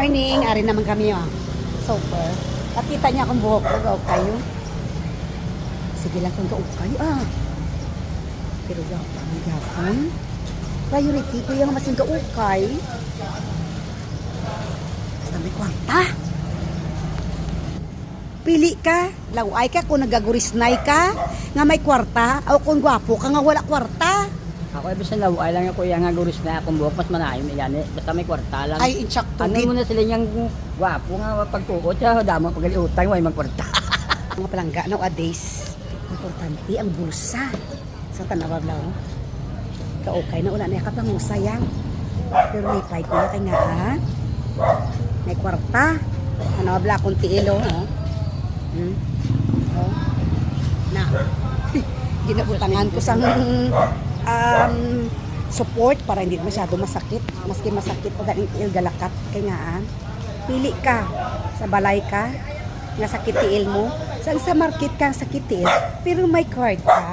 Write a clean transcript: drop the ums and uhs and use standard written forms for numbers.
morning. Ari naman kami, oh. Super. At kita niya akong buhok ko. Gaw kayo. Sige lang kung gaw kayo, ah. Pero gaw kami gapon. Priority ko yung masing gaw kay. Basta may kwarta. Pili ka. Laway ka kung nagagurisnay ka. Nga may kwarta. O kung gwapo ka nga wala kwarta. Ako ay bisan laway lang ako yang guris na akong buhok mas manayon iyan basta may kwarta lang. Ay, insakto. Ano mo na sila yang gwapo nga pagtuot sa damo pagaliutang way magkwarta. Mga palangga nowadays, importante ang bulsa. Sa tanaw lang. Kaokay na una na yakap lang mong sayang. Pero may pay ko na kay nga ha. May kwarta. Ano bla kung tiilo, oh. Oh. Na. Ginabutangan ko sang support para hindi masyado masakit. Maski masakit pag galing tiil galakat kay nga pili ka sa balay ka nga sakit tiil mo. Sa market ka sakit tiil pero may card ka.